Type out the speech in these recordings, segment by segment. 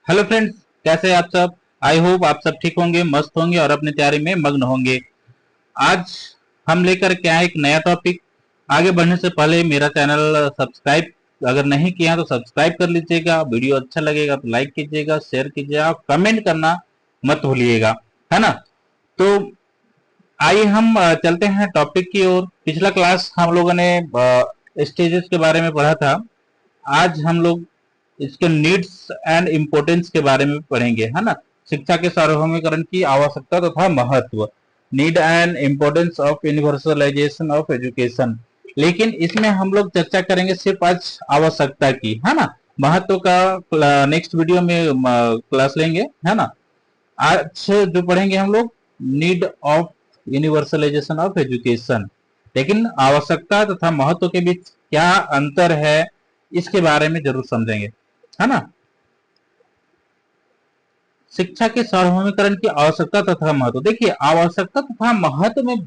Hello friends, कैसे हैं आप सब। आई होप आप सब ठीक होंगे, मस्त होंगे और अपनी तैयारी में मग्न होंगे। आज हम लेकर के आए एक नया टॉपिक। आगे बढ़ने से पहले मेरा चैनल सब्सक्राइब अगर नहीं किया तो सब्सक्राइब कर लीजिएगा। वीडियो अच्छा लगेगा तो लाइक कीजिएगा, शेयर कीजिएगा, कमेंट करना मत भूलिएगा, है ना। तो आइए हम चलते हैं टॉपिक की ओर। पिछला क्लास हम लोगों ने स्टेजेस के बारे में पढ़ा था। आज हम लोग इसके नीड्स एंड इम्पोर्टेंस के बारे में पढ़ेंगे, है ना। शिक्षा के सार्वभौमिकरण की आवश्यकता तथा महत्व, need and importance of universalization of education. लेकिन इसमें हम लोग चर्चा करेंगे सिर्फ आज आवश्यकता की, है ना। महत्व का नेक्स्ट वीडियो में क्लास लेंगे, है ना। आज जो पढ़ेंगे हम लोग need of universalization of education. लेकिन आवश्यकता तथा महत्व के बीच क्या अंतर है इसके बारे में जरूर समझेंगे, है ना। शिक्षा के सार्वभौमिकरण की आवश्यकता तथा महत्व। देखिए, आवश्यकता तथा महत्व में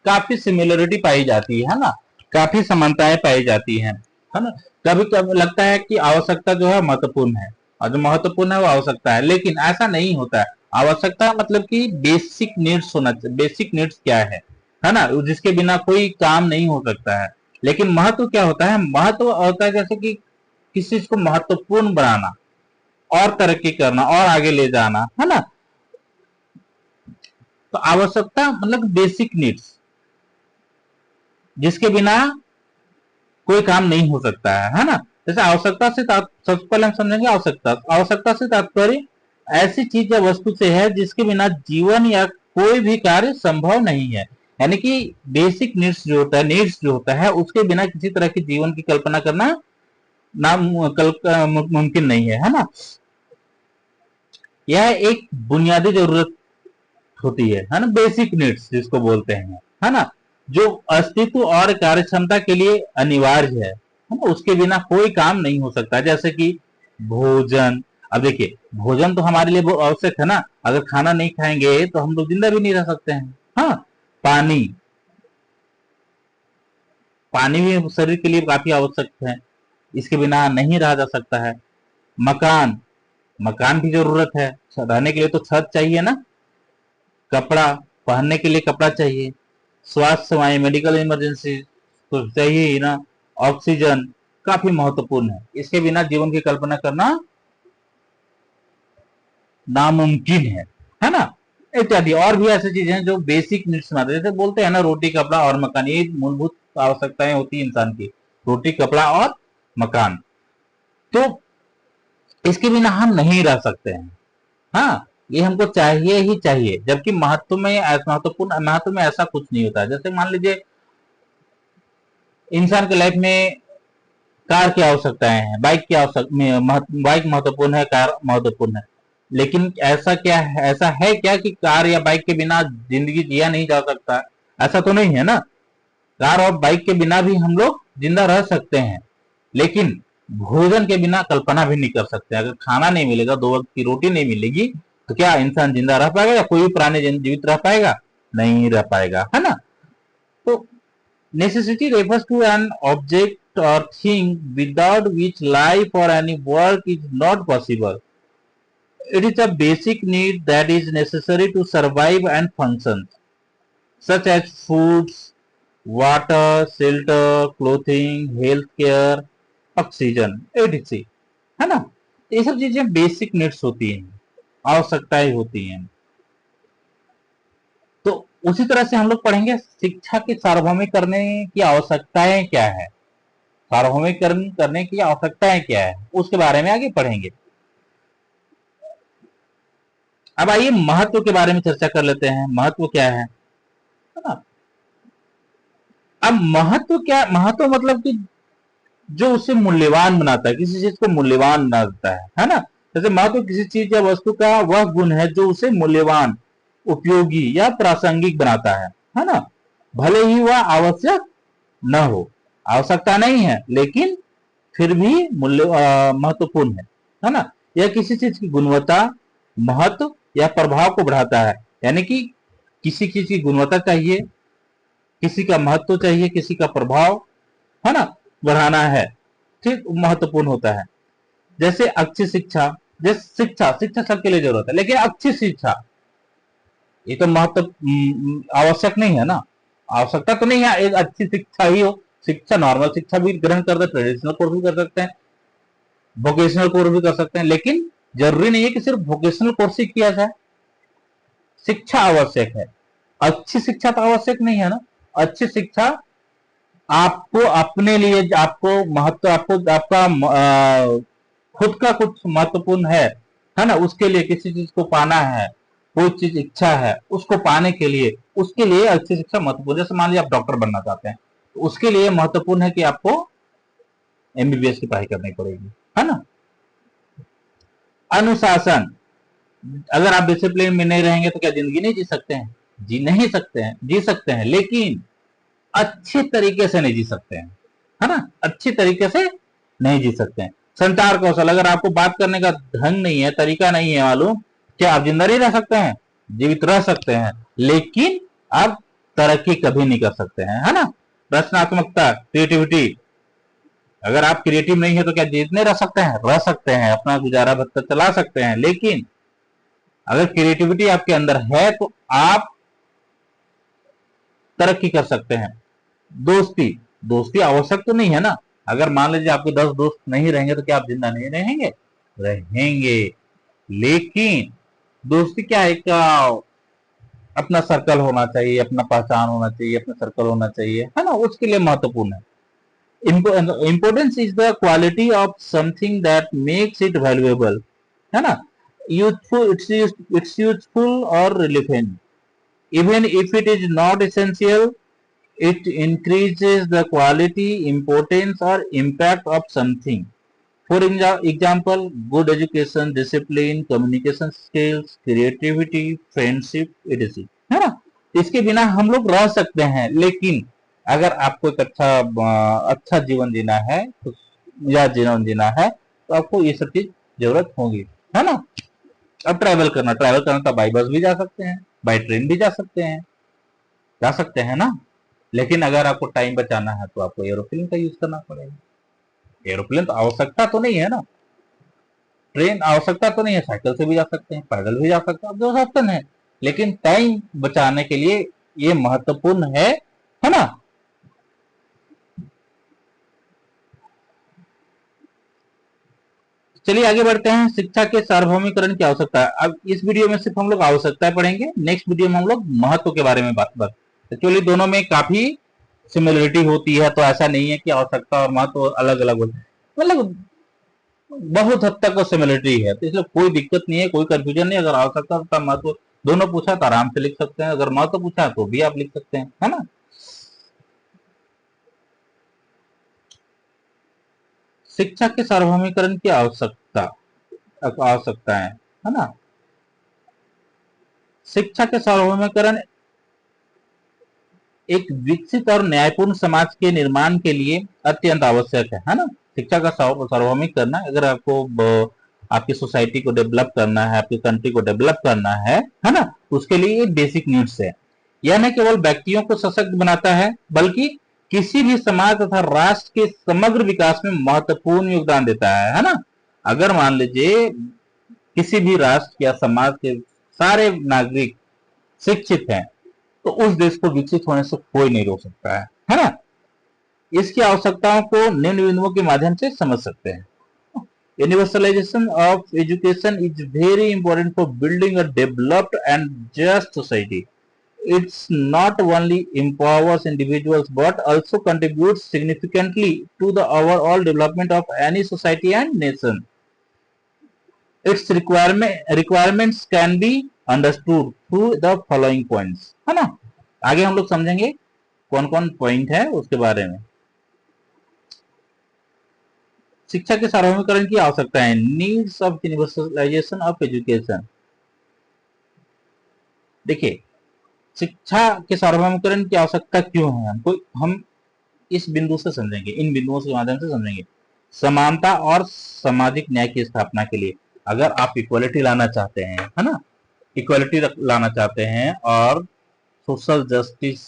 काफी सिमिलरिटी पाई जाती है ना। काफी समानताएं पाई जाती हैं, है ना। कभी कभी लगता है कि आवश्यकता जो है महत्वपूर्ण है और जो महत्वपूर्ण है वो आवश्यकता है, लेकिन ऐसा नहीं होता है। आवश्यकता मतलब कि बेसिक नीड्स होना चाहिए। बेसिक नीड्स क्या है ना, जिसके बिना कोई काम नहीं हो सकता है। लेकिन महत्व क्या होता है? महत्व होता है जैसे कि किसी चीज को महत्वपूर्ण बनाना और तरक्की करना और आगे ले जाना, है ना। तो आवश्यकता मतलब बेसिक नीड्स, जिसके बिना कोई काम नहीं हो सकता है ना। जैसे आवश्यकता से सबसे पहले हम समझेंगे आवश्यकता। आवश्यकता से तात्पर्य ऐसी चीज या वस्तु से है जिसके बिना जीवन या कोई भी कार्य संभव नहीं है। यानी कि बेसिक नीड्स जो होता है, नीड्स जो होता है, उसके बिना किसी तरह की जीवन की कल्पना करना मुमकिन नहीं है ना। यह एक बुनियादी जरूरत होती है ना, बेसिक नीड्स जिसको बोलते हैं, है ना। जो अस्तित्व और कार्यक्षमता के लिए अनिवार्य है ना। उसके बिना कोई काम नहीं हो सकता। जैसे कि भोजन। अब देखिए, भोजन तो हमारे लिए बहुत आवश्यक है ना। अगर खाना नहीं खाएंगे तो हम लोग जिंदा भी नहीं रह सकते हैं। हाँ, पानी। पानी भी शरीर के लिए काफी आवश्यक है, इसके बिना नहीं रहा जा सकता है। मकान। मकान की जरूरत है, रहने के लिए तो छत चाहिए ना। कपड़ा, पहनने के लिए कपड़ा चाहिए। स्वास्थ्य सेवाएं, मेडिकल इमरजेंसी तो चाहिए ही ना। ऑक्सीजन काफी महत्वपूर्ण है, इसके बिना जीवन की कल्पना करना नामुमकिन है ना। इत्यादि और भी ऐसी चीजें हैं जो बेसिक नीड्स में आते हैं। जैसे बोलते हैं ना, रोटी कपड़ा और मकान, ये मूलभूत आवश्यकताएं होती है इंसान की। रोटी कपड़ा और मकान। तो इसके बिना हम नहीं रह सकते हैं। हाँ, ये हमको चाहिए ही चाहिए। जबकि महत्व में, महत्वपूर्ण महत्व में ऐसा कुछ नहीं होता है। जैसे मान लीजिए, इंसान के लाइफ में कार की आवश्यकताएं हैं, बाइक की आवश्यकता, बाइक महत्वपूर्ण है, कार महत्वपूर्ण है। लेकिन ऐसा क्या है, ऐसा है क्या कि कार या बाइक के बिना जिंदगी जिया नहीं जा सकता? ऐसा तो नहीं है ना। कार और बाइक के बिना भी हम लोग जिंदा रह सकते हैं, लेकिन भोजन के बिना कल्पना भी नहीं कर सकते। अगर खाना नहीं मिलेगा, दो वक्त की रोटी नहीं मिलेगी, तो क्या इंसान जिंदा रह पाएगा या कोई भी प्राणी जीवित रह पाएगा? नहीं रह पाएगा, है ना। तो necessity refers to an object or thing without which life or any work is not possible. It is a basic need that is necessary to survive and function, such as foods, water, shelter, clothing, health care, oxygen, etc. है ना। ये सब चीजें basic needs होती हैं, आवश्यकताएं होती हैं। तो उसी तरह से हम लोग पढ़ेंगे शिक्षा के सार्वभौमिक करने की आवश्यकताएं क्या है। सार्वभौमिकरण करने की आवश्यकताएं क्या है, उसके बारे में आगे पढ़ेंगे। अब आइए महत्व के बारे में चर्चा कर लेते हैं। महत्व क्या है ना। अब महत्व क्या, महत्व मतलब कि जो उसे मूल्यवान बनाता है, किसी चीज को मूल्यवान बनाता है ना। जैसे महत्व किसी चीज या वस्तु का वह गुण है जो उसे मूल्यवान, उपयोगी या प्रासंगिक बनाता है ना। भले ही वह आवश्यक न हो, आवश्यकता नहीं है, लेकिन फिर भी महत्वपूर्ण है ना। यह किसी चीज की गुणवत्ता, महत्व या प्रभाव को बढ़ाता है। यानी कि किसी चीज की गुणवत्ता चाहिए, किसी का महत्व चाहिए, किसी का प्रभाव, है ना, बढ़ाना है, ठीक, महत्वपूर्ण होता है। जैसे अच्छी शिक्षा, जैसे शिक्षा, शिक्षा सबके लिए जरूरत है, लेकिन अच्छी शिक्षा ये तो आवश्यक नहीं है ना, आवश्यकता तो नहीं है एक अच्छी शिक्षा ही हो। शिक्षा नॉर्मल शिक्षा भी ग्रहण कर सकते, ट्रेडिशनल कोर्स भी कर सकते हैं, वोकेशनल कोर्स भी कर सकते हैं, लेकिन जरूरी नहीं है कि सिर्फ वोकेशनल कोर्स ही किया जाए। शिक्षा आवश्यक है, अच्छी शिक्षा तो आवश्यक नहीं है ना। अच्छी शिक्षा आपको अपने लिए, आपको महत्व, आपको आपका खुद का कुछ महत्वपूर्ण है ना, उसके लिए किसी चीज को पाना है, कोई चीज इच्छा है उसको पाने के लिए, उसके लिए अच्छी शिक्षा महत्वपूर्ण। जैसे मान लीजिए आप डॉक्टर बनना चाहते हैं, तो उसके लिए महत्वपूर्ण है कि आपको एमबीबीएस की पढ़ाई करनी पड़ेगी, है ना। अनुशासन, अगर आप डिसिप्लिन में नहीं रहेंगे तो क्या जिंदगी नहीं जी सकते हैं? जी नहीं सकते हैं, जी सकते हैं, लेकिन अच्छे तरीके से नहीं जी सकते हैं, है ना, अच्छी तरीके से नहीं जी सकते हैं। संचार कौशल, अगर आपको बात करने का ढंग नहीं है, तरीका नहीं है मालूम, क्या आप जिंदा नहीं रह सकते हैं? जीवित रह सकते हैं, लेकिन आप तरक्की कभी नहीं कर सकते हैं, है ना। रचनात्मकता, क्रिएटिविटी, अगर आप क्रिएटिव नहीं है तो क्या जीतने रह सकते हैं? रह सकते हैं, अपना गुजारा भत्ता चला सकते हैं, लेकिन अगर क्रिएटिविटी आपके अंदर है तो आप तरक्की कर सकते हैं। दोस्ती, दोस्ती आवश्यक तो नहीं है ना। अगर मान लीजिए आपके 10 दोस्त नहीं रहेंगे तो क्या आप जिंदा नहीं रहेंगे? रहेंगे, लेकिन दोस्ती क्या है, एक अपना सर्कल होना चाहिए, अपना पहचान होना चाहिए, अपना सर्कल होना चाहिए, है ना, उसके लिए महत्वपूर्ण है। Importance is the quality of something that makes it valuable, है ना। Useful, it's useful or relevant, even if it is not essential. It increases the quality, importance or impact of something. For example, good education, discipline, communication skills, creativity, friendship, etc. है ना। इसके बिना हम लोग रह सकते हैं, लेकिन अगर आपको एक अच्छा जीवन जीना है तो, या जीवन जीना है, तो आपको ये सब चीज जरूरत होगी, है ना। अब ट्रैवल करना तो बाई बस भी जा सकते हैं, बाई ट्रेन भी जा सकते हैं ना। लेकिन अगर आपको टाइम बचाना है तो आपको एरोप्लेन का यूज करना पड़ेगा। एरोप्लेन तो आवश्यकता तो नहीं है ना, ट्रेन आवश्यकता तो नहीं है, साइकिल से भी जा सकते हैं, पैदल भी जा सकते हैं, जो ऑप्शन है, लेकिन टाइम बचाने के लिए ये महत्वपूर्ण है ना। चलिए आगे बढ़ते हैं। शिक्षा के सार्वभौमिकरण की आवश्यकता है। अब इस वीडियो में सिर्फ हम लोग आवश्यकता पढ़ेंगे, नेक्स्ट वीडियो में हम लोग महत्व के बारे में बात। एक्चुअली दोनों में काफी सिमिलरिटी होती है, तो ऐसा नहीं है कि आवश्यकता और महत्व अलग अलग होते हैं, मतलब बहुत हद तक सिमिलरिटी है, तो इसलिए कोई दिक्कत नहीं है, कोई कंफ्यूजन नहीं। अगर आवश्यकता तथा महत्व दोनों पूछा तो आराम से लिख सकते हैं, अगर महत्व पूछा तो भी आप लिख सकते हैं, है ना। शिक्षा के सार्वभौमिकरण की आवश्यकता है ना। शिक्षा के सार्वभौमिकरण एक विकसित और न्यायपूर्ण समाज के निर्माण के लिए अत्यंत आवश्यक है ना। शिक्षा का सार्वभौमिक करना, अगर आपको आपकी सोसाइटी को डेवलप करना है, आपकी कंट्री को डेवलप करना है ना, उसके लिए ये बेसिक नीड्स है। यह न केवल व्यक्तियों को सशक्त बनाता है, बल्कि किसी भी समाज तथा राष्ट्र के समग्र विकास में महत्वपूर्ण योगदान देता है ना। अगर मान लीजिए किसी भी राष्ट्र या समाज के सारे नागरिक शिक्षित हैं, तो उस देश को विकसित होने से कोई नहीं रोक सकता है ना। इसकी आवश्यकताओं को निम्न बिंदुओं के माध्यम से समझ सकते हैं। Universalization of education is very important for building a developed and just society. It's not only empowers individuals but also contributes significantly to the overall development of any society and nation. Its requirements can be understood through the following points, है ना। आगे हम लोग समझेंगे कौन कौन point है उसके बारे में। शिक्षा के सार्वभौमिकरण की आवश्यकता है। Needs of universalization of education. देखिए, शिक्षा के सार्वभौमिकरण की आवश्यकता क्यों है हमको, हम इस बिंदु से समझेंगे, इन बिंदुओं के माध्यम से समझेंगे। समानता और सामाजिक न्याय की स्थापना के लिए, अगर आप इक्वलिटी लाना चाहते हैं, है ना, इक्वलिटी लाना चाहते हैं और सोशल जस्टिस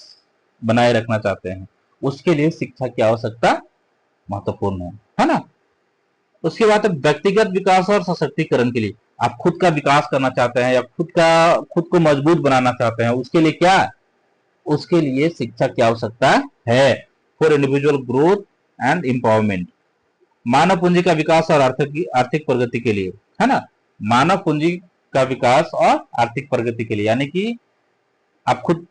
बनाए रखना चाहते हैं, उसके लिए शिक्षा की आवश्यकता महत्वपूर्ण है ना। उसके बाद व्यक्तिगत विकास और सशक्तिकरण के लिए, आप खुद का विकास करना चाहते हैं या खुद को मजबूत बनाना चाहते हैं, उसके लिए क्या, उसके लिए शिक्षा की आवश्यकता है। For individual growth and empowerment, मानव पूंजी का विकास और आर्थिक प्रगति के लिए, है ना, मानव पूंजी का विकास और आर्थिक प्रगति के लिए, यानी कि आप खुद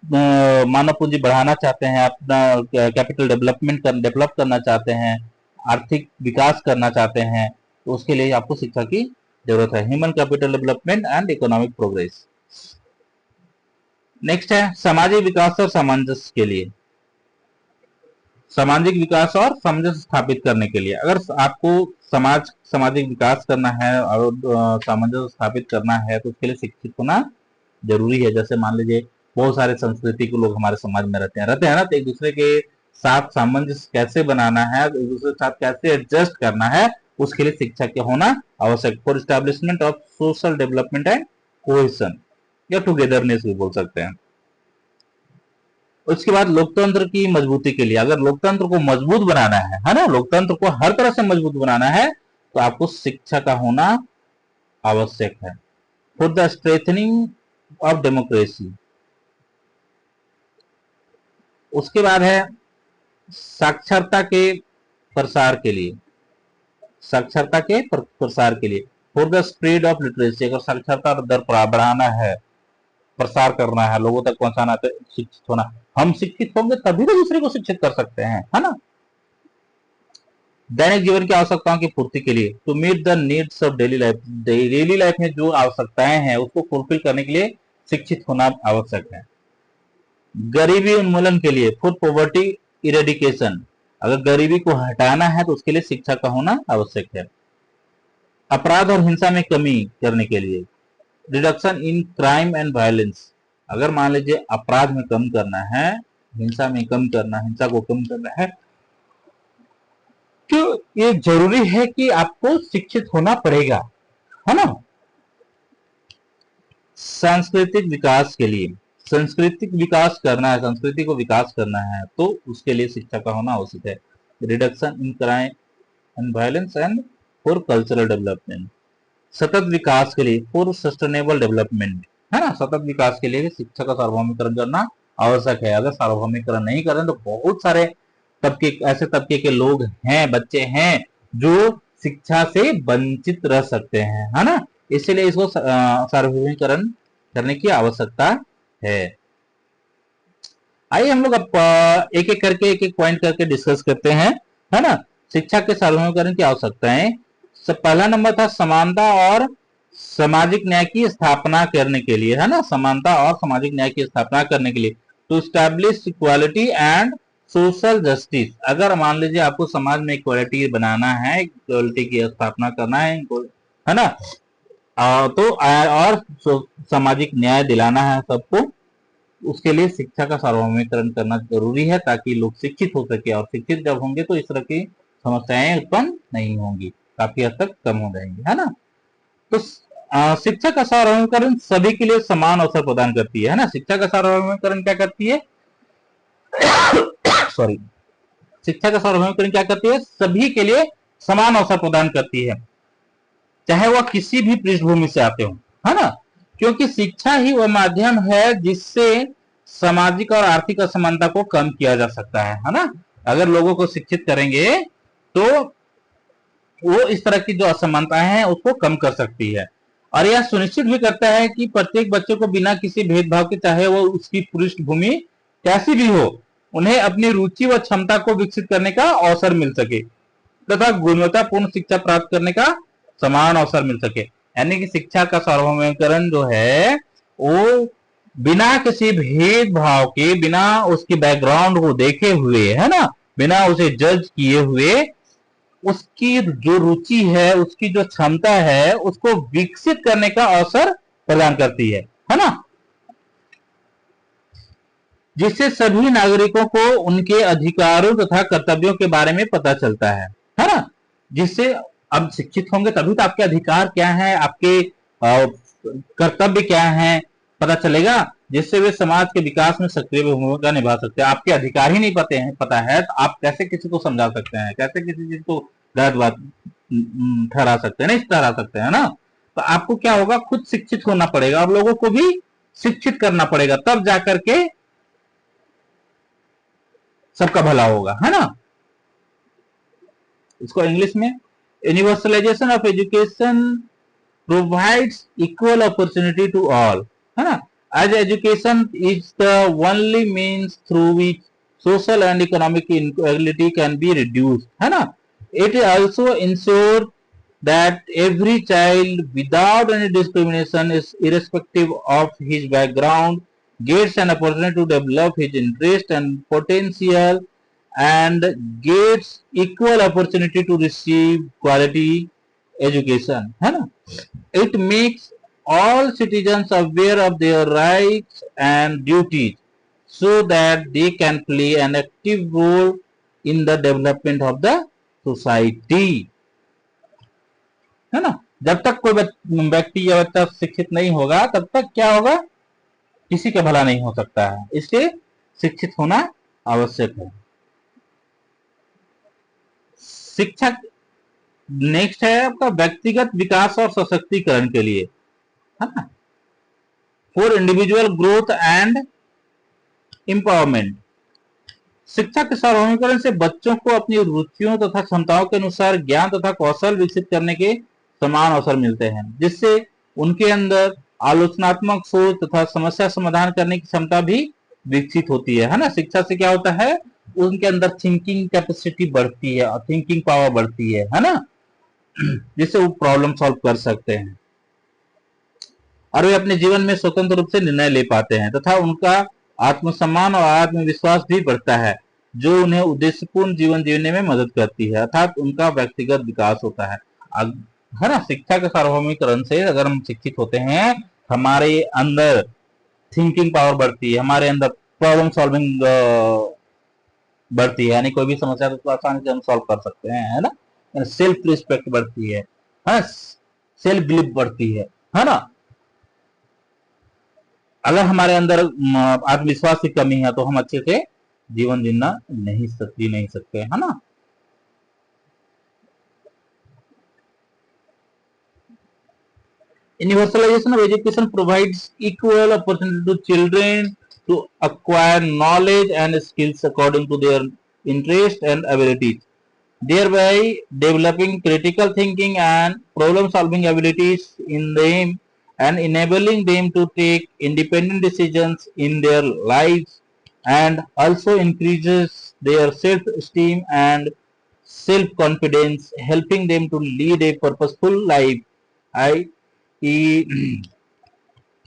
मानव पूंजी बढ़ाना चाहते हैं, अपना कैपिटल डेवलप करना चाहते हैं, आर्थिक विकास करना चाहते हैं, तो उसके लिए आपको शिक्षा की जरूरत है। Human capital development and economic progress. Next है सामाजिक विकास और सामंजस्य के लिए, सामाजिक विकास और सामंजस्य स्थापित करने के लिए, अगर आपको सामाजिक विकास करना है और सामंजस्य स्थापित करना है तो उसके लिए शिक्षित होना जरूरी है। जैसे मान लीजिए बहुत सारे संस्कृति के लोग हमारे समाज में रहते हैं ना, तो एक दूसरे के साथ सामंजस्य कैसे बनाना है, एक दूसरे के साथ कैसे एडजस्ट करना है, उसके लिए शिक्षा के होना आवश्यक। For establishment of social development and cohesion या टुगेदरनेस भी बोल सकते हैं। उसके बाद लोकतंत्र की मजबूती के लिए, अगर लोकतंत्र को मजबूत बनाना है ना, लोकतंत्र को हर तरह से मजबूत बनाना है तो आपको शिक्षा का होना आवश्यक है। फॉर द स्ट्रेथनिंग ऑफ डेमोक्रेसी, उसके बाद है साक्षरता के प्रसार के लिए, साक्षरता के प्रसार के लिए। For the spread of literacy, अगर साक्षरता दर बढ़ाना है, प्रसार करना है, लोगों तक पहुंचाना, तो शिक्षित होना, हम शिक्षित होंगे तभी तो दूसरे को शिक्षित कर सकते हैं, है ना। दैनिक जीवन की आवश्यकताओं की पूर्ति के लिए, to meet the needs of daily life में जो आवश्यकताएं हैं उसको फुलफिल करने के लिए शिक्षित होना आवश्यक है। गरीबी उन्मूलन के लिए, फॉर पॉवर्टी इरेडिकेशन, अगर गरीबी को हटाना है तो उसके लिए शिक्षा का होना आवश्यक है। अपराध और हिंसा में कमी करने के लिए, reduction in crime and violence, अगर मान लीजिए अपराध में कम करना है, हिंसा में कम करना, हिंसा को कम करना है, तो ये जरूरी है कि आपको शिक्षित होना पड़ेगा, है ना। सांस्कृतिक विकास के लिए, सांस्कृतिक विकास करना है, संस्कृति को विकास करना है तो उसके लिए शिक्षा का होना आवश्यक है। Reduction in crime and violence and for cultural development, सतत विकास के लिए, फॉर सस्टेनेबल डेवलपमेंट, है ना, सतत विकास के लिए शिक्षा का सार्वभौमिकरण करना आवश्यक है। अगर सार्वभौमिकरण नहीं करें तो बहुत सारे ऐसे तबके के लोग हैं, बच्चे हैं जो शिक्षा से वंचित रह सकते हैं, है ना, इसलिए इसको सार्वभौमिकरण करने की आवश्यकता है। आइए हम लोग अब एक एक पॉइंट करके डिस्कस करते हैं, है ना। शिक्षा के सार्वभौमिकरण की आवश्यकताएं, पहला नंबर था समानता और सामाजिक न्याय की स्थापना करने के लिए, है ना, समानता और सामाजिक न्याय की स्थापना करने के लिए, to establish equality and social justice, अगर मान लीजिए आपको समाज में इक्वालिटी बनाना है, इक्वालिटी की स्थापना करना है ना, तो और सामाजिक न्याय दिलाना है सबको, उसके लिए शिक्षा का सार्वभौमिकरण करना जरूरी है ताकि लोग शिक्षित हो सके, और शिक्षित जब होंगे तो इस तरह की समस्याएं उत्पन्न नहीं होंगी, काफी हद तक कम हो जाएंगी, है ना। तो शिक्षा का सार्वभौमिकरण सभी के लिए समान अवसर प्रदान करती है ना, शिक्षा का सार्वभौमिकरण क्या करती है सॉरी शिक्षा का सार्वभौमिकरण क्या करती है, सभी के लिए समान अवसर प्रदान करती है, चाहे वह किसी भी पृष्ठभूमि से आते हो, है ना, क्योंकि शिक्षा ही वह माध्यम है जिससे सामाजिक और आर्थिक असमानता को कम किया जा सकता है ना। अगर लोगों को शिक्षित करेंगे तो वो इस तरह की जो असमानताएं हैं उसको कम कर सकती है, और यह सुनिश्चित भी करता है कि प्रत्येक बच्चे को बिना किसी भेदभाव के, चाहे वो उसकी पृष्ठभूमि कैसी भी हो, उन्हें अपनी रुचि व क्षमता को विकसित करने का अवसर मिल सके तथा गुणवत्तापूर्ण शिक्षा प्राप्त करने का समान अवसर मिल सके। यानी कि शिक्षा का सार्वभौमिकरण जो है वो बिना किसी भेदभाव के, बिना उसकी बैकग्राउंड को देखे हुए, है ना, बिना उसे जज किए हुए, उसकी जो रुचि है, उसकी जो क्षमता है, उसको विकसित करने का अवसर प्रदान करती है ना, जिससे सभी नागरिकों को उनके अधिकारों तथा कर्तव्यों के बारे में पता चलता है ना, जिससे अब शिक्षित होंगे तभी तो आपके अधिकार क्या है, आपके कर्तव्य क्या है पता चलेगा, जिससे वे समाज के विकास में सक्रिय भूमिका निभा सकते हैं। आपके अधिकार ही नहीं पता है तो आप कैसे किसी को समझा सकते हैं, कैसे किसी चीज को गलत बात ठहरा सकते हैं, नहीं ठहरा सकते हैं ना। तो आपको क्या होगा, खुद शिक्षित होना पड़ेगा और लोगों को भी शिक्षित करना पड़ेगा, तब जाकर के सबका भला होगा, है ना। इसको इंग्लिश में, universalization of education provides equal opportunity to all, है ना। As education is the only means through which social and economic inequality can be reduced, है ना। It also ensure that every child without any discrimination is irrespective of his background gets an opportunity to develop his interest and potential and gets equal opportunity to receive quality education, है ना। It makes all citizens aware of their rights and duties so that they can play an active role in the development of the society, है ना। जब तक कोई व्यक्ति या बच्चा शिक्षित नहीं होगा तब तक क्या होगा, किसी का भला नहीं हो सकता है, इसलिए शिक्षित होना आवश्यक है। शिक्षक नेक्स्ट है आपका व्यक्तिगत विकास और सशक्तिकरण के लिए, है ना, for individual growth and empowerment. शिक्षा के सार्वभौमिकरण से बच्चों को अपनी रुचियों तथा क्षमताओं के अनुसार ज्ञान तथा कौशल विकसित करने के समान अवसर मिलते हैं, जिससे उनके अंदर आलोचनात्मक सोच तथा समस्या समाधान करने की क्षमता भी विकसित होती है ना। शिक्षा से क्या होता है, उनके अंदर थिंकिंग कैपेसिटी बढ़ती है और थिंकिंग पावर बढ़ती है ना, जिससे वो प्रॉब्लम सॉल्व कर सकते हैं और वे अपने जीवन में स्वतंत्र रूप से निर्णय ले पाते हैं तथा उनका आत्मसम्मान और आत्मविश्वास भी बढ़ता है, जो उन्हें उद्देश्यपूर्ण जीवन जीने में मदद करती है, अर्थात उनका व्यक्तिगत विकास होता है ना। शिक्षा के सार्वभौमिकरण से अगर हम शिक्षित होते हैं, हमारे अंदर थिंकिंग पावर बढ़ती है, हमारे अंदर प्रॉब्लम सॉल्विंग बढ़ती है, यानी कोई भी समस्या तो आसानी से हम सॉल्व कर सकते हैं, है ना। सेल्फ रिस्पेक्ट बढ़ती है, सेल्फ बिलीफ बढ़ती है ना। अगर हमारे अंदर आत्मविश्वास की कमी है तो हम अच्छे से जीवन जीना नहीं सकते, है ना। Universalization of education provides equal opportunity to children to acquire knowledge and skills according to their interest and abilities, thereby developing critical thinking and problem solving abilities in them and enabling them to take independent decisions in their lives, and also increases their self-esteem and self-confidence, helping them to lead a purposeful life, i.e.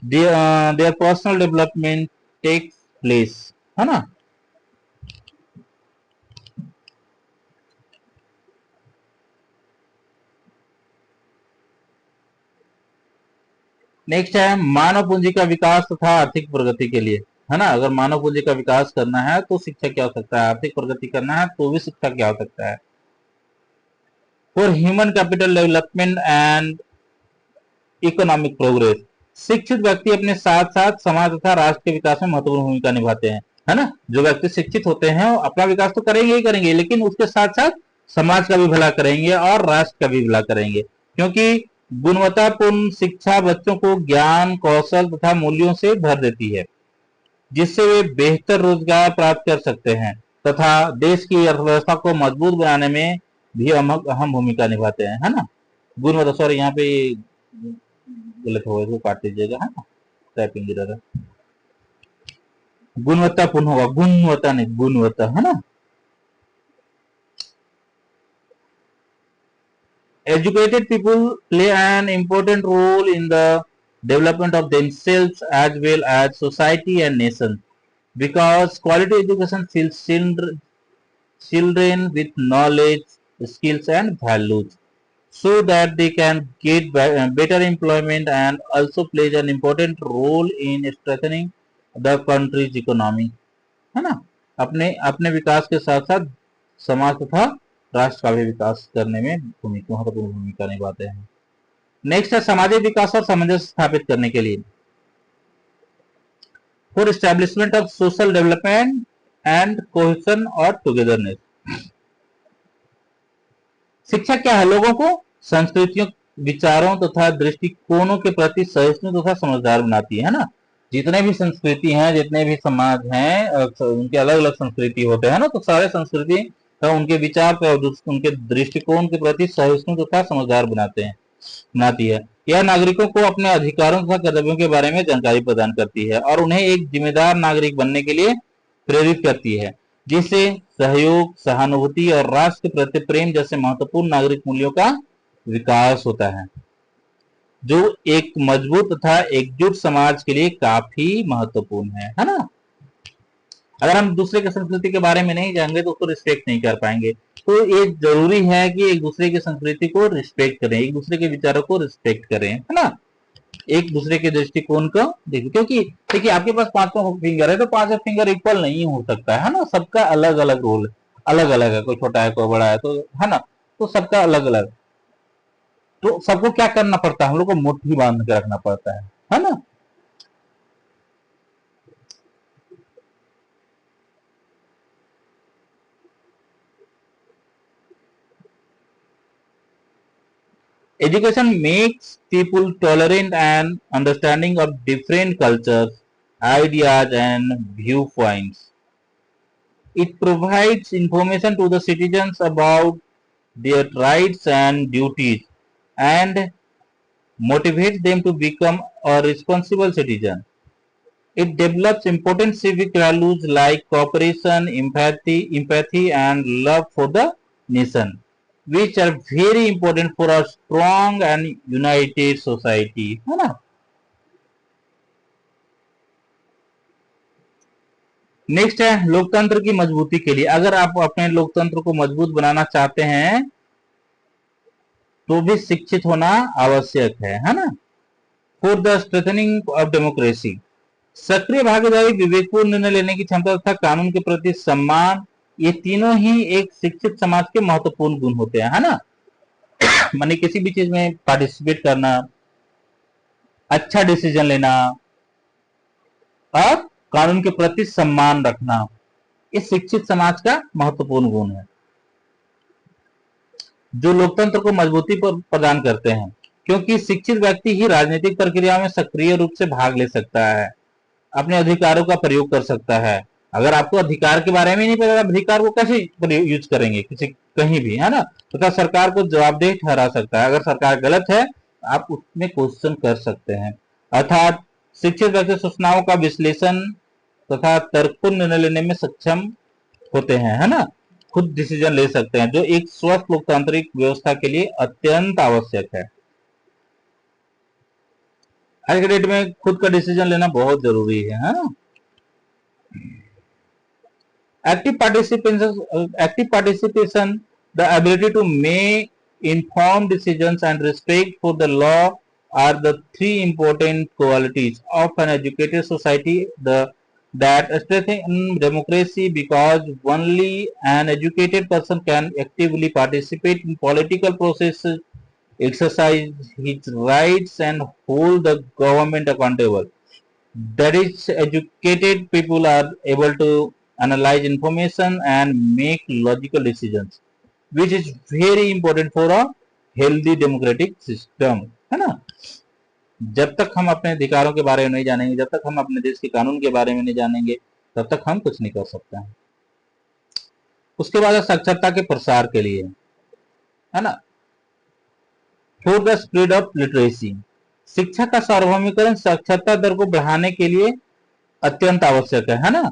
their personal development takes place, है ना। Next है मानव पूंजी का विकास तथा आर्थिक प्रगति के लिए, है ना। अगर मानव पूंजी का विकास करना है तो शिक्षा क्या हो सकता है, आर्थिक प्रगति करना है तो भी शिक्षा क्या हो सकता है। For human capital development and economic progress, शिक्षित व्यक्ति अपने साथ साथ समाज तथा राष्ट्र के विकास में महत्वपूर्ण भूमिका निभाते हैं, है ना। जो व्यक्ति शिक्षित होते हैं वो अपना विकास तो करेंगे ही करेंगे, लेकिन उसके साथ साथ समाज का भी भला करेंगे और राष्ट्र का भी भला करेंगे, क्योंकि गुणवत्तापूर्ण शिक्षा बच्चों को ज्ञान कौशल तथा मूल्यों से भर देती है, जिससे वे बेहतर रोजगार प्राप्त कर सकते हैं तथा देश की अर्थव्यवस्था को मजबूत बनाने में भी अहम भूमिका निभाते हैं, है ना। गुणवत्ता, सॉरी यहाँ पे गलत होगा, इसको काट दीजिएगा, है ना, टाइपिंग इधर है, गुणवत्तापूर्ण होगा, गुणवत्ता नहीं गुणवत्ता, है ना। Educated people play an important role in the development of themselves as well as society and nation, because quality education fills children with knowledge, skills and values so that they can get better employment and also plays an important role in strengthening the country's economy, है ना। अपने अपने विकास के साथ साथ समाज तथा राष्ट्र का भी विकास करने में महत्वपूर्ण भूमिका निभाते हैं। नेक्स्ट है सामाजिक विकास और सामंजस्य स्थापित करने के लिए, for establishment of social development and cohesion और टुगेदरनेस। शिक्षा क्या है? लोगों को संस्कृतियों, विचारों तथा दृष्टिकोणों के प्रति सहिष्णु तथा समझदार बनाती है ना। जितने भी संस्कृति हैं, जितने भी समाज हैं, उनके अलग अलग संस्कृति होते हैं ना, तो सारे संस्कृति का उनके विचार पे और उनके दृष्टिकोण के प्रति सहिष्णु तथा समझदार बनाती है। यह नागरिकों को अपने अधिकारों तथा कर्तव्यों के बारे में जानकारी प्रदान करती है और उन्हें एक जिम्मेदार नागरिक बनने के लिए प्रेरित करती है, जिससे सहयोग, सहानुभूति और राष्ट्र के प्रति प्रेम जैसे महत्वपूर्ण नागरिक मूल्यों का विकास होता है, जो एक मजबूत तथा एकजुट समाज के लिए काफी महत्वपूर्ण है ना। अगर हम दूसरे की संस्कृति के बारे में नहीं जानेंगे तो उसको रिस्पेक्ट नहीं कर पाएंगे। तो ये जरूरी है कि एक दूसरे की संस्कृति को रिस्पेक्ट करें, एक दूसरे के विचारों को रिस्पेक्ट करें, है ना। एक दूसरे के दृष्टिकोण को देखिए, क्योंकि देखिए आपके पास 5 फिंगर है तो 5 फिंगर इक्वल नहीं हो सकता है ना। सबका अलग अलग रोल, अलग अलग है, कोई छोटा है कोई बड़ा है, तो है ना। तो सबका अलग अलग, तो सबको क्या करना पड़ता है, हम लोग को मुट्ठी बांध के रखना पड़ता है ना। Education makes people tolerant and understanding of different cultures, ideas, and viewpoints. It provides information to the citizens about their rights and duties and motivates them to become a responsible citizen. It develops important civic values like cooperation, empathy, and love for the nation, which are very important for a strong and united society, है ना। Next है लोकतंत्र की मजबूती के लिए। अगर आप अपने लोकतंत्र को मजबूत बनाना चाहते हैं तो भी शिक्षित होना आवश्यक है ना। फॉर द स्ट्रेथनिंग ऑफ डेमोक्रेसी, सक्रिय भागीदारी, विवेकपूर्ण निर्णय लेने की क्षमता तथा कानून के प्रति सम्मान, ये तीनों ही एक शिक्षित समाज के महत्वपूर्ण गुण होते हैं, है ना। माने किसी भी चीज में पार्टिसिपेट करना, अच्छा डिसीजन लेना और कानून के प्रति सम्मान रखना, इस शिक्षित समाज का महत्वपूर्ण गुण है जो लोकतंत्र को मजबूती प्रदान करते हैं, क्योंकि शिक्षित व्यक्ति ही राजनीतिक प्रक्रिया में सक्रिय रूप से भाग ले सकता है, अपने अधिकारों का प्रयोग कर सकता है। अगर आपको अधिकार के बारे में नहीं पता, अधिकार को कैसे यूज करेंगे किसी कहीं भी, है ना। तो सरकार को जवाबदेह ठहरा सकता है। अगर सरकार गलत है आप उसमें क्वेश्चन कर सकते हैं। अर्थात शिक्षित व्यक्ति सूचनाओं का विश्लेषण तथा तर्कपूर्ण निर्णय लेने में सक्षम होते हैं, है ना। खुद डिसीजन ले सकते हैं, जो एक स्वस्थ लोकतांत्रिक व्यवस्था के लिए अत्यंत आवश्यक है। आज के डेट में खुद का डिसीजन लेना बहुत जरूरी है ना। Active participation, the ability to make informed decisions and respect for the law are the 3 important qualities of an educated society that strengthen democracy, because only an educated person can actively participate in political processes, exercise his rights, and hold the government accountable. That is, educated people are able to analyze information and make logical decisions, which is very important for a healthy democratic system, है ना। जब तक हम अपने अधिकारों के बारे में नहीं जानेंगे, जब तक हम अपने देश के कानून के बारे में नहीं जानेंगे, तब तक हम कुछ नहीं कर सकते हैं। उसके बाद साक्षरता के प्रसार के लिए, है ना, for the spread of literacy, शिक्षा का सार्वभौमिकरण साक्षरता दर को बढ़ाने के लिए अत्यंत आवश्यक है ना।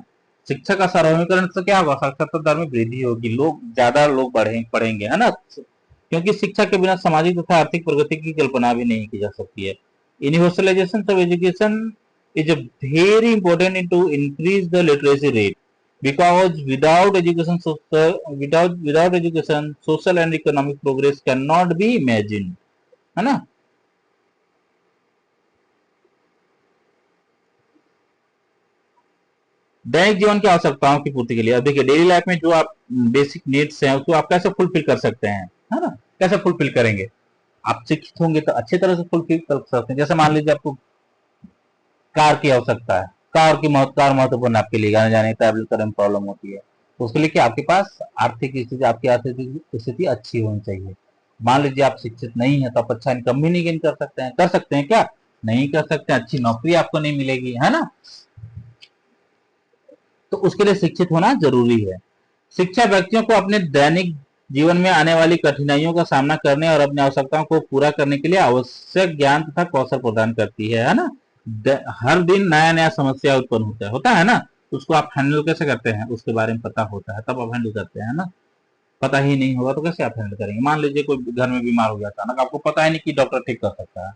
शिक्षा का सार्वभौमिकरण से क्या होगा, साक्षरता दर में वृद्धि होगी, ज्यादा लोग पढ़ेंगे, है ना। क्योंकि शिक्षा के बिना सामाजिक तथा आर्थिक प्रगति की कल्पना भी नहीं की जा सकती है। Universalization of education is very important to increase the literacy rate, because without education social and economic progress cannot be imagined, है ना। दैनिक जीवन की आवश्यकताओं की पूर्ति के लिए, अब देखिए डेली लाइफ में जो आप बेसिक नीड्स हैं उसको आप कैसे फुलफिल कर सकते हैं, है ना। कैसे फुलफिल करेंगे, आप शिक्षित होंगे तो अच्छी तरह से फुलफिल कर सकते हैं। जैसे मान लीजिए आपको कार की आवश्यकता है, कार महत्वपूर्ण आपके लिए, आने जाने ट्रैवल करने में प्रॉब्लम होती है, तो उसके लिए क्या आपके पास आपकी आर्थिक स्थिति अच्छी होनी चाहिए, मान लीजिए आप शिक्षित नहीं है तो आप अच्छा इनकम भी नहीं गेन कर सकते हैं क्या? नहीं कर सकते, अच्छी नौकरी आपको नहीं मिलेगी, है ना। तो उसके लिए शिक्षित होना जरूरी है। शिक्षा व्यक्तियों को अपने दैनिक जीवन में आने वाली कठिनाइयों का सामना करने और अपनी आवश्यकताओं को पूरा करने के लिए आवश्यक ज्ञान तथा कौशल प्रदान करती है ना। हर दिन नया नया समस्या उत्पन्न होता है ना। उसको आप हैंडल कैसे करते हैं, उसके बारे में पता होता है तब आप हैंडल करते हैं ना। पता ही नहीं होगा तो कैसे आप हैंडल करेंगे? मान लीजिए कोई घर में बीमार हो गया अचानक, आपको पता ही नहीं कि डॉक्टर ठीक कर सकता है,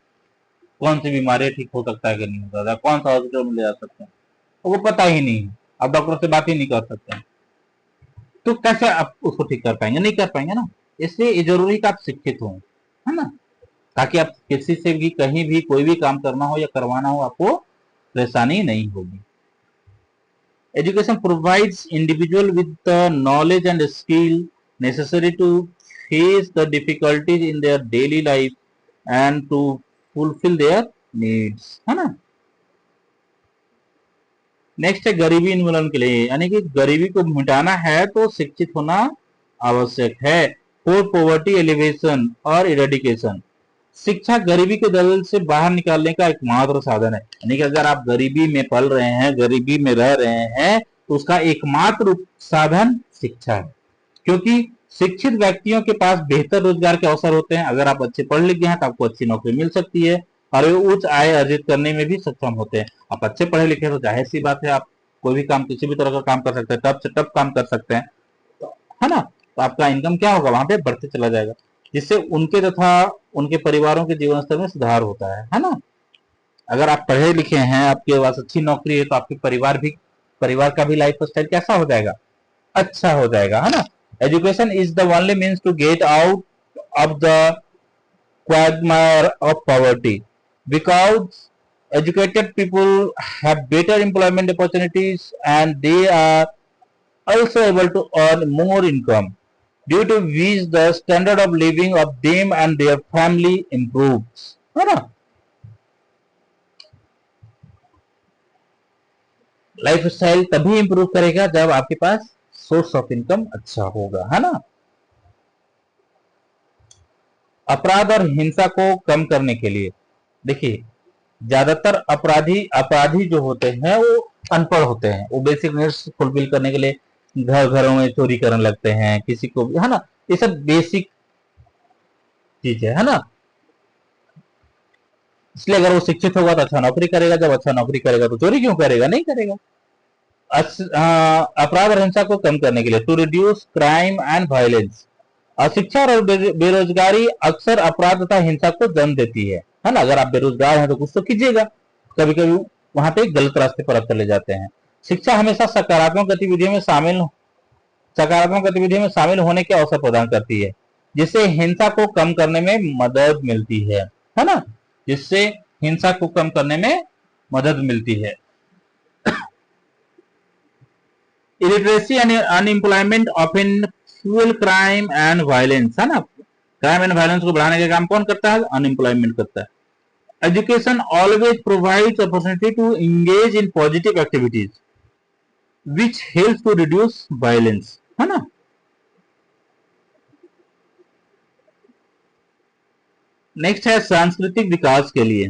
कौन सी बीमारी ठीक हो सकता है कि नहीं हो सकता है, कौन सा हॉस्पिटल में ले जा सकते हैं, तो वो पता ही नहीं है। आप डॉक्टर से बात ही नहीं कर सकते हैं, तो कैसे आप उसको ठीक कर पाएंगे? नहीं कर पाएंगे ना। इसलिए ये जरूरी कि आप शिक्षित हो, है ना, ताकि आप किसी से भी कहीं भी कोई भी काम करना हो या करवाना हो आपको परेशानी नहीं होगी। Education provides individual with the knowledge and skill necessary to face the difficulties in their daily life and to fulfill their needs, है ना। नेक्स्ट है गरीबी उन्मूलन के लिए, यानी कि गरीबी को मिटाना है तो शिक्षित होना आवश्यक है। फॉर पॉवर्टी एलिवेशन और इरेडिकेशन, शिक्षा गरीबी के दलदल से बाहर निकालने का एकमात्र साधन है। यानी कि अगर आप गरीबी में पल रहे हैं, गरीबी में रह रहे हैं, तो उसका एकमात्र साधन शिक्षा है। क्योंकि शिक्षित व्यक्तियों के पास बेहतर रोजगार के अवसर होते हैं। अगर आप अच्छे पढ़ लिख गए हैं तो आपको अच्छी नौकरी मिल सकती है और वे उच्च आय अर्जित करने में भी सक्षम होते हैं। आप अच्छे पढ़े लिखे तो जाहिर सी बात है आप कोई भी काम, किसी भी तरह का काम कर सकते हैं, टफ से टफ काम कर सकते हैं, है ना। तो आपका इनकम क्या होगा, वहां पे बढ़ते चला जाएगा, जिससे उनके तथा उनके परिवारों के जीवन स्तर में सुधार होता है ना। अगर आप पढ़े लिखे हैं, आपके पास अच्छी नौकरी है, तो आपके परिवार का भी लाइफ स्टाइल कैसा हो जाएगा, अच्छा हो जाएगा, है ना। Education is the only means to get out of the quagmire of poverty, because educated people have better employment opportunities and they are also able to earn more income, due to which the standard of living of them and their family improves, है ना। Life style तभी improve करेगा जब आपके पास source of income अच्छा होगा, है ना। अपराध और हिंसा को कम करने के लिए, देखिए ज्यादातर अपराधी जो होते हैं वो अनपढ़ होते हैं। वो बेसिक नीड्स फुलफिल करने के लिए घरों में चोरी करने लगते हैं, किसी को भी, है ना। ये सब बेसिक चीज है ना। इसलिए अगर वो शिक्षित होगा तो अच्छा नौकरी करेगा, जब अच्छा नौकरी करेगा तो चोरी क्यों करेगा, नहीं करेगा। अपराध और हिंसा को कम करने के लिए, to reduce crime and violence, अशिक्षा और बेरोजगारी अक्सर अपराध तथा हिंसा को जन्म देती है ना। अगर आप बेरोजगार हैं तो कुछ तो कीजिएगा, कभी कभी वहां पे गलत रास्ते पर आप चले जाते हैं। शिक्षा हमेशा सकारात्मक गतिविधियों में शामिल होने के अवसर प्रदान करती है, जिससे हिंसा को कम करने में मदद मिलती है ना। जिससे हिंसा को कम करने में मदद मिलती है। Illiteracy and unemployment often fuel crime and violence, है ना। क्राइम एंड वायलेंस को बढ़ाने का काम कौन करता है, अनएम्प्लॉयमेंट करता है। Education always provides opportunity to engage in positive activities which help to reduce violence, है ना। नेक्स्ट है सांस्कृतिक विकास के लिए,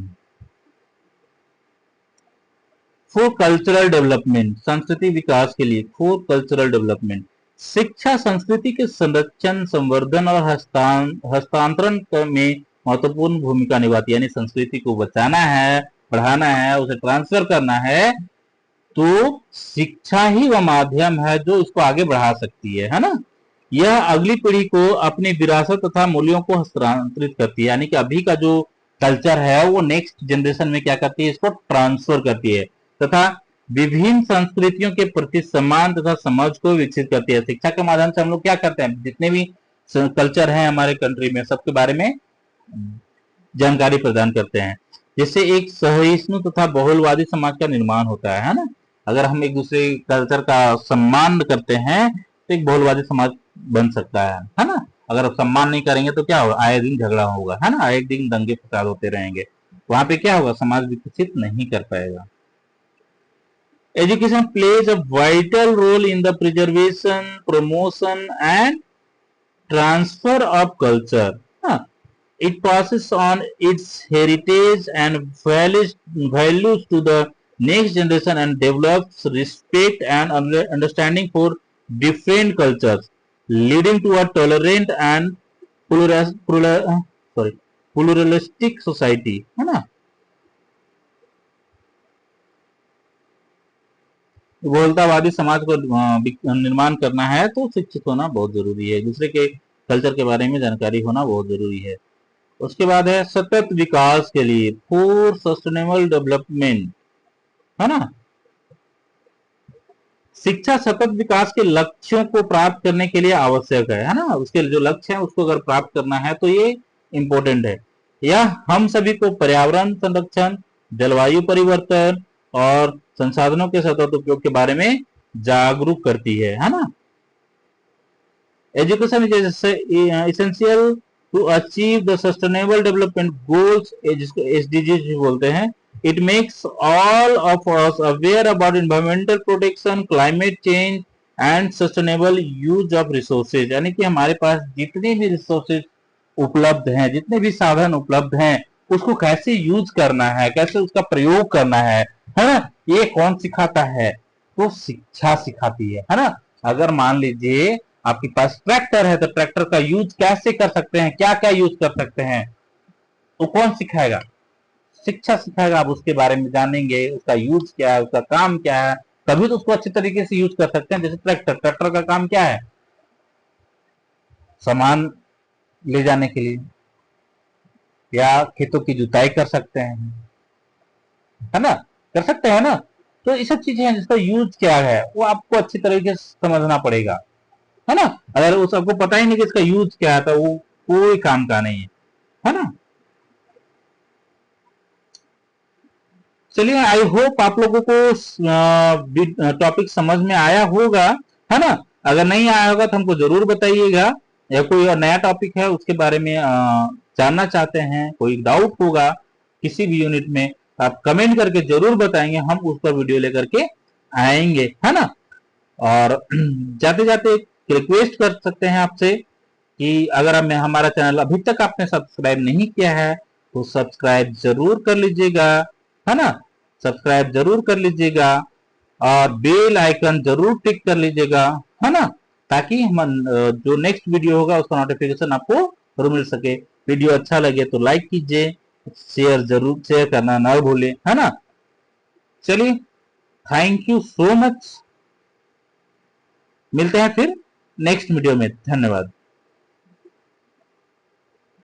फॉर कल्चरल डेवलपमेंट, सांस्कृतिक विकास के लिए, फॉर कल्चरल डेवलपमेंट, शिक्षा संस्कृति के संरक्षण, संवर्धन और हस्तांतरण में महत्वपूर्ण भूमिका निभाती है। यानी संस्कृति को बचाना है, बढ़ाना है, उसे ट्रांसफर करना है, तो शिक्षा ही वह माध्यम है जो इसको आगे बढ़ा सकती है ना। यह अगली पीढ़ी को अपनी विरासत तथा मूल्यों को हस्तांतरित करती है। यानी कि अभी का जो कल्चर है वो नेक्स्ट जनरेशन में क्या करती है, इसको ट्रांसफर करती है तथा विभिन्न संस्कृतियों के प्रति सम्मान तथा समझ को विकसित करती है। शिक्षा के माध्यम से हम लोग क्या करते हैं, जितने भी कल्चर हैं हमारे कंट्री में, सबके बारे में जानकारी प्रदान करते हैं, जिससे एक सहिष्णु तथा बहुलवादी समाज का निर्माण होता है ना। अगर हम एक दूसरे कल्चर का सम्मान करते हैं तो एक बहुलवादी समाज बन सकता है ना। अगर आप सम्मान नहीं करेंगे तो क्या होगा, आए दिन झगड़ा होगा, है ना, आए दिन दंगे फसाद होते रहेंगे, वहां पे क्या होगा, समाज विकसित नहीं कर पाएगा। Education plays a vital role in the preservation, promotion and transfer of culture. हाँ, it passes on its heritage and values to the next generation and develops respect and understanding for different cultures, leading to a tolerant and pluralistic society, है ना। बहुलतावादी समाज को निर्माण करना है तो शिक्षित होना बहुत जरूरी है, दूसरे के कल्चर के बारे में जानकारी होना बहुत जरूरी है। उसके बाद है सतत विकास के लिए, फॉर सस्टेनेबल डेवलपमेंट, है ना। शिक्षा सतत विकास के लक्ष्यों को प्राप्त करने के लिए आवश्यक है ना। उसके जो लक्ष्य है उसको अगर प्राप्त करना है तो ये इंपॉर्टेंट है। यह हम सभी को पर्यावरण संरक्षण, जलवायु परिवर्तन और संसाधनों के सतत उपयोग के बारे में जागरूक करती है ना। Education is essential to achieve the sustainable development goals, जिसको एसडीजी बोलते हैं। It makes all of us aware about environmental protection, climate change and sustainable use of resources, यानी कि हमारे पास जितने भी रिसोर्सेज उपलब्ध हैं, जितने भी साधन उपलब्ध हैं, उसको कैसे यूज करना है, कैसे उसका प्रयोग करना है ना, ये कौन सिखाता है? तो शिक्षा सिखाती है ना। अगर मान लीजिए आपके पास ट्रैक्टर है तो ट्रैक्टर का यूज कैसे कर सकते हैं, क्या क्या यूज कर सकते हैं, तो कौन सिखाएगा? शिक्षा सिखाएगा। आप उसके बारे में जानेंगे, उसका यूज क्या है, उसका काम क्या है, तभी तो उसको अच्छे तरीके से यूज कर सकते हैं। जैसे ट्रैक्टर का काम क्या है? सामान ले जाने के लिए, या खेतों की जुताई कर सकते हैं, है ना, कर सकते हैं ना। तो ये सब चीजें हैं जिसका यूज क्या है वो आपको अच्छी तरीके से समझना पड़ेगा, है ना। अगर उस आपको पता ही नहीं कि इसका यूज क्या है तो वो कोई काम का नहीं है ना। चलिए, आई होप आप लोगों को टॉपिक समझ में आया होगा, है ना। अगर नहीं आया होगा तो हमको जरूर बताइएगा, या कोई नया टॉपिक है उसके बारे में जानना चाहते हैं, कोई डाउट होगा किसी भी यूनिट में, आप कमेंट करके जरूर बताएंगे, हम उस पर वीडियो लेकर के आएंगे, है ना। और जाते जाते रिक्वेस्ट कर सकते हैं आपसे कि अगर हमारा चैनल अभी तक आपने सब्सक्राइब नहीं किया है तो सब्सक्राइब जरूर कर लीजिएगा, है ना। सब्सक्राइब जरूर कर लीजिएगा और बेल आइकन जरूर टिक कर लीजिएगा, है ना, ताकि हम जो नेक्स्ट वीडियो होगा उसका नोटिफिकेशन आपको जरूर मिल सके। वीडियो अच्छा लगे तो लाइक कीजिए, शेयर करना ना भूलें, है ना। चलिए, थैंक यू सो मच, मिलते हैं फिर नेक्स्ट वीडियो में, धन्यवाद।